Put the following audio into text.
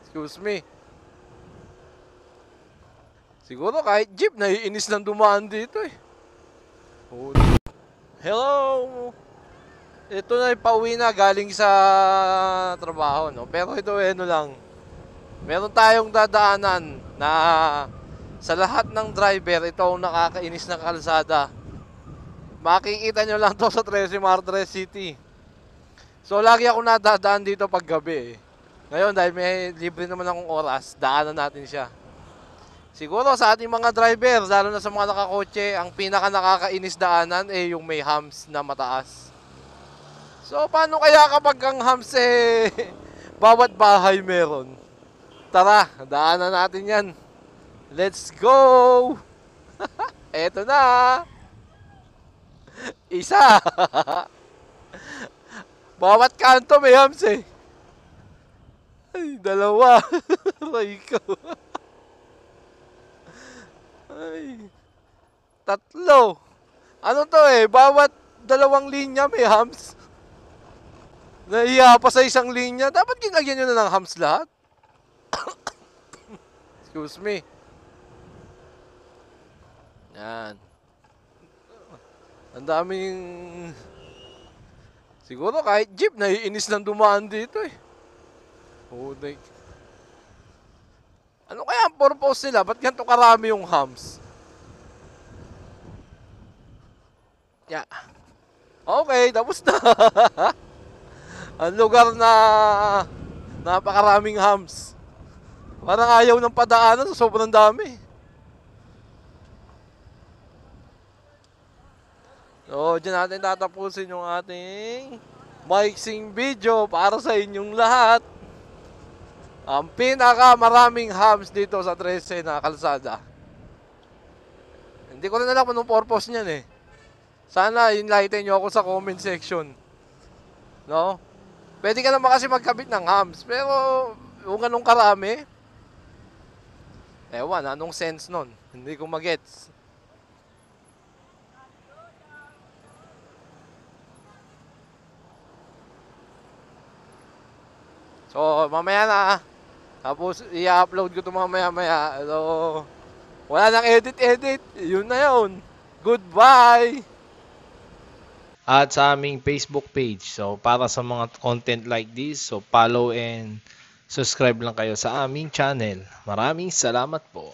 Excuse me. Siguro kahit jeep, naiinis lang dumaan dito eh. Oh. Hello! Ito na pauwi na galing sa trabaho, no? Pero ito ano lang. Meron tayong dadaanan na sa lahat ng driver, ito ang nakakainis na kalsada. Makikita nyo lang to sa 13 Martres City. So lagi ako nadadaan dito pag gabi eh. Ngayon dahil may libre naman akong oras, daanan natin siya. Siguro sa ating mga driver, lalo na sa mga nakakotse, ang pinaka nakakainis daanan eh yung may humps na mataas. So paano kaya kapag ang humps eh bawat bahay meron? Tara, daanan natin yan. Let's go! Eto na! Isa! Bawat kanto may humps eh. Ay, dalawa. Aray ko. Ay, tatlo. Ano to eh, bawat dalawang linya may humps. Nahiya pa sa isang linya. Dapat ginagyan nyo na ng humps lahat. Excuse me. Yan. Ang daming... Siguro kahit jeep, naiinis lang dumaan dito eh. Oh, ano kaya ang purpose nila? Ba't ganito karami yung humps? Yeah. Okay, tapos na. Ang lugar na napakaraming humps. Parang ayaw ng padaanan, sobrang dami. So, dyan natin tatapusin yung ating mixing video para sa inyong lahat. Ang pinaka maraming humps dito sa 13 na kalsada. Hindi ko rin alam kung anong purpose niyan eh. Sana enlighten nyo ako sa comment section. No? Pwede ka naman kasi magkabit ng humps. Pero kung ganun karami, ewan, anong sense nun? Hindi ko magets. So, mamaya na. Tapos, i-upload ko ito mamaya-maya. So, wala nang edit-edit. Yun na yun. Goodbye! At sa aming Facebook page. So, para sa mga content like this, so follow and subscribe lang kayo sa aming channel. Maraming salamat po.